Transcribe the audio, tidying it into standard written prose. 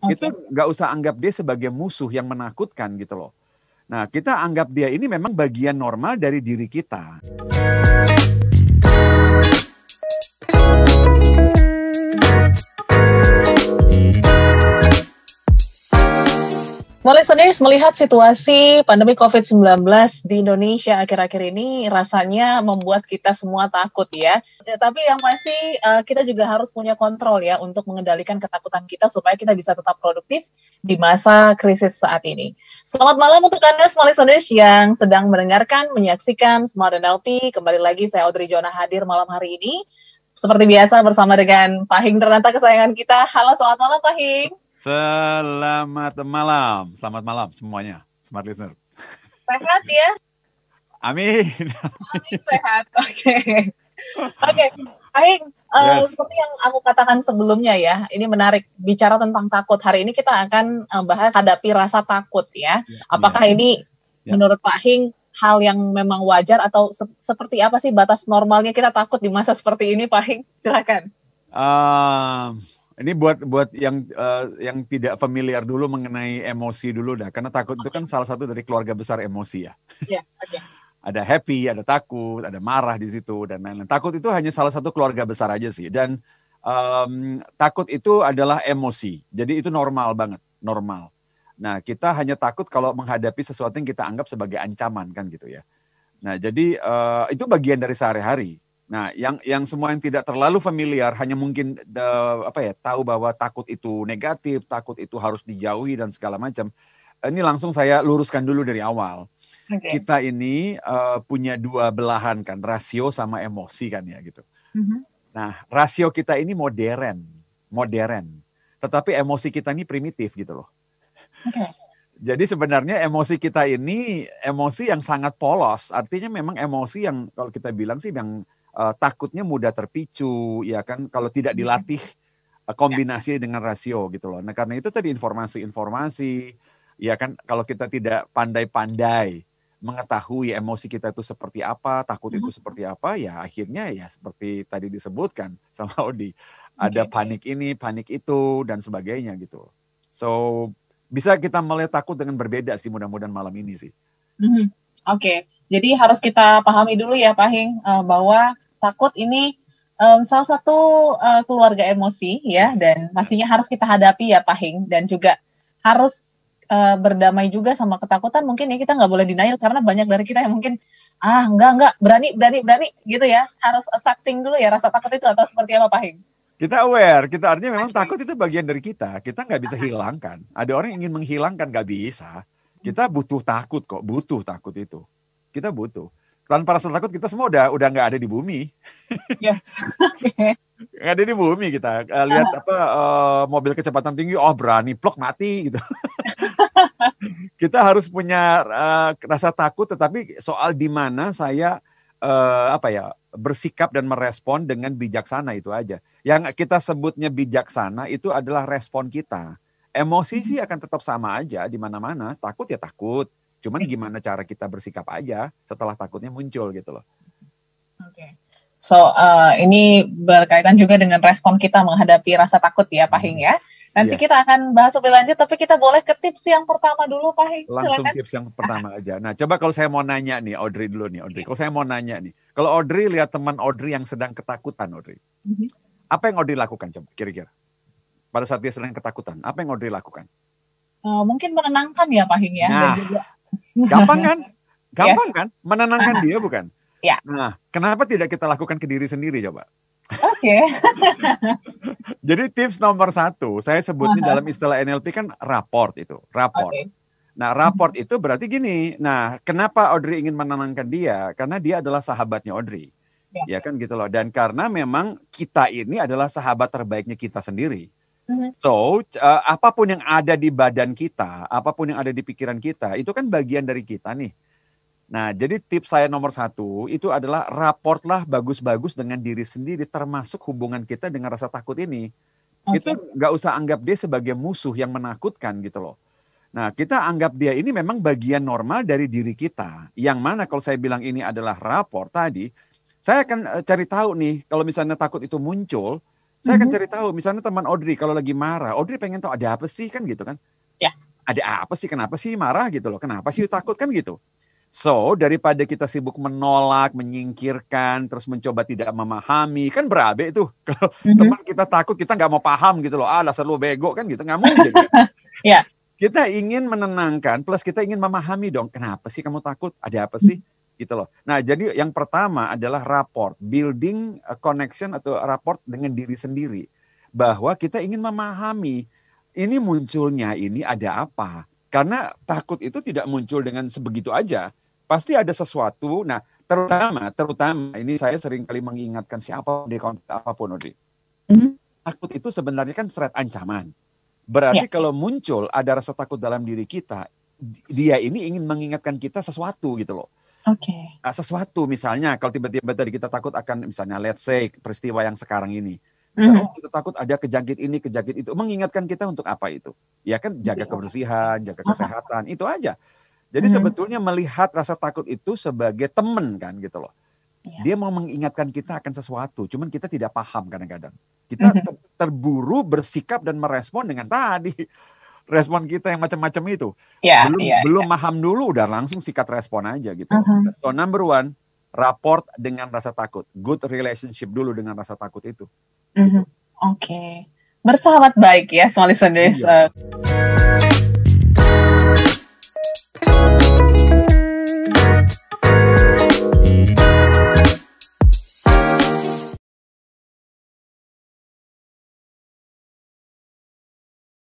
Itu nggak usah anggap dia sebagai musuh yang menakutkan gitu loh. Nah, kita anggap dia ini memang bagian normal dari diri kita. Listeners, melihat situasi pandemi COVID-19 di Indonesia akhir-akhir ini rasanya membuat kita semua takut ya. Tapi yang pasti kita juga harus punya kontrol ya untuk mengendalikan ketakutan kita supaya kita bisa tetap produktif di masa krisis saat ini. Selamat malam untuk Anda semua listeners yang sedang mendengarkan, menyaksikan Smart NLP. Kembali lagi saya Audrey Jona hadir malam hari ini. Seperti biasa bersama dengan Pak Hing Ternanta kesayangan kita. Halo, selamat malam Pak Hing. Selamat malam semuanya, Smart Listener. Sehat ya? Amin. Amin, sehat, oke. Pak Hing, seperti yang aku katakan sebelumnya ya, ini menarik, bicara tentang takut. Hari ini kita akan bahas hadapi rasa takut ya. Apakah ini menurut Pak Hing hal yang memang wajar atau seperti apa sih batas normalnya kita takut di masa seperti ini, Pak Hing? Silakan. Ini buat yang tidak familiar dulu mengenai emosi dulu dah, karena takut itu kan salah satu dari keluarga besar emosi ya. Yes, Ada happy, ada takut, ada marah di situ dan lain-lain. Takut itu hanya salah satu keluarga besar aja sih. Dan takut itu adalah emosi, jadi itu normal banget, normal. Nah, kita hanya takut kalau menghadapi sesuatu yang kita anggap sebagai ancaman kan gitu ya. Nah, jadi itu bagian dari sehari-hari. Nah, yang semua yang tidak terlalu familiar hanya mungkin tahu bahwa takut itu negatif, takut itu harus dijauhi dan segala macam. Ini langsung saya luruskan dulu dari awal. Kita ini punya dua belahan kan, rasio sama emosi kan ya gitu. Nah, rasio kita ini modern. Tetapi emosi kita ini primitif gitu loh. Jadi sebenarnya emosi kita ini emosi yang sangat polos. Artinya memang emosi yang kalau kita bilang sih yang takutnya mudah terpicu, ya kan, kalau tidak dilatih kombinasi dengan rasio gitu loh. Nah, karena itu tadi informasi, ya kan, kalau kita tidak pandai-pandai mengetahui emosi kita itu seperti apa, takut itu seperti apa, ya akhirnya ya seperti tadi disebutkan sama Odi, ada panik ini, panik itu, dan sebagainya gitu. So, bisa kita melihat takut dengan berbeda sih mudah-mudahan malam ini sih. Jadi harus kita pahami dulu ya Pak Hing, bahwa takut ini salah satu keluarga emosi ya, dan pastinya harus kita hadapi ya Pak Hing, dan juga harus berdamai juga sama ketakutan. Mungkin ya kita nggak boleh denial karena banyak dari kita yang mungkin enggak berani gitu ya, harus accepting dulu ya rasa takut itu, atau seperti apa Pak Hing? Kita aware, kita artinya memang takut itu bagian dari kita nggak bisa hilangkan. Ada orang yang ingin menghilangkan, nggak bisa. Kita butuh takut kok, butuh takut itu. Kita butuh. Tanpa rasa takut kita semua udah nggak ada di bumi. Yes. Nggak ada di bumi kita. Lihat mobil kecepatan tinggi, berani, plok mati gitu. Kita harus punya rasa takut, tetapi soal di mana saya bersikap dan merespon dengan bijaksana itu aja. Yang kita sebutnya bijaksana itu adalah respon kita. Emosi sih akan tetap sama aja di mana-mana. Takut ya takut. Cuman gimana cara kita bersikap aja setelah takutnya muncul gitu loh. So, ini berkaitan juga dengan respon kita menghadapi rasa takut ya Pak Hing ya. Nanti kita akan bahas lebih lanjut, tapi kita boleh ke tips yang pertama dulu Pak Hing. Langsung tips yang pertama aja. Nah, coba kalau saya mau nanya nih, Audrey dulu nih, Audrey. Kalau saya mau nanya nih, kalau Audrey lihat teman Audrey yang sedang ketakutan, Audrey. Apa yang Audrey lakukan coba kira-kira? Pada saat dia sedang ketakutan, apa yang Audrey lakukan? Mungkin menenangkan ya Pak Hing ya. Nah, dan juga... gampang kan? Gampang kan? Menenangkan dia bukan? Ya. Nah, kenapa tidak kita lakukan ke diri sendiri coba? Jadi tips nomor 1, saya sebutnya dalam istilah NLP kan raport itu, raport. Nah, raport itu berarti gini. Nah, kenapa Audrey ingin menenangkan dia? Karena dia adalah sahabatnya Audrey. Ya kan gitu loh. Dan karena memang kita ini adalah sahabat terbaiknya kita sendiri. So, apapun yang ada di badan kita, apapun yang ada di pikiran kita, itu kan bagian dari kita nih. Nah, jadi tips saya nomor 1 itu adalah raportlah bagus-bagus dengan diri sendiri, termasuk hubungan kita dengan rasa takut ini. Itu nggak usah anggap dia sebagai musuh yang menakutkan gitu loh. Nah, kita anggap dia ini memang bagian normal dari diri kita. Yang mana kalau saya bilang ini adalah raport tadi, saya akan cari tahu nih, kalau misalnya takut itu muncul, Saya akan cari tahu, misalnya teman Audrey kalau lagi marah, Audrey pengen tahu ada apa sih kan gitu kan? Ya. Ada apa sih? Kenapa sih marah gitu loh? Kenapa sih takut kan gitu? So daripada kita sibuk menolak, menyingkirkan, terus mencoba tidak memahami, kan berabe tuh. Kalau teman kita takut, kita nggak mau paham gitu loh. Ah, dasar lu bego kan gitu, nggak mungkin. Ya. Kita ingin menenangkan, plus kita ingin memahami dong. Kenapa sih kamu takut? Ada apa sih? Gitu loh. Nah, jadi yang pertama adalah rapport, building a connection atau rapport dengan diri sendiri, bahwa kita ingin memahami ini munculnya ini ada apa. Karena takut itu tidak muncul dengan sebegitu aja, pasti ada sesuatu. Nah, terutama ini saya sering kali mengingatkan siapa di konteks apapun, Odi. Takut itu sebenarnya kan threat, ancaman. Berarti kalau muncul ada rasa takut dalam diri kita, dia ini ingin mengingatkan kita sesuatu gitu loh. Sesuatu misalnya kalau tiba-tiba tadi kita takut akan misalnya let's say peristiwa yang sekarang ini. Misalnya kita takut ada kejangkit ini, kejangkit itu. Mengingatkan kita untuk apa itu? Ya kan jaga kebersihan, jaga kesehatan, itu aja. Jadi sebetulnya melihat rasa takut itu sebagai teman kan gitu loh. Dia mau mengingatkan kita akan sesuatu, cuman kita tidak paham kadang-kadang. Kita terburu bersikap dan merespon dengan tadi. Respon kita yang macam-macam itu. Belum paham dulu udah langsung sikat respon aja gitu. So number one, rapport dengan rasa takut. Good relationship dulu dengan rasa takut itu. Oke. Bersahabat baik ya, small listeners.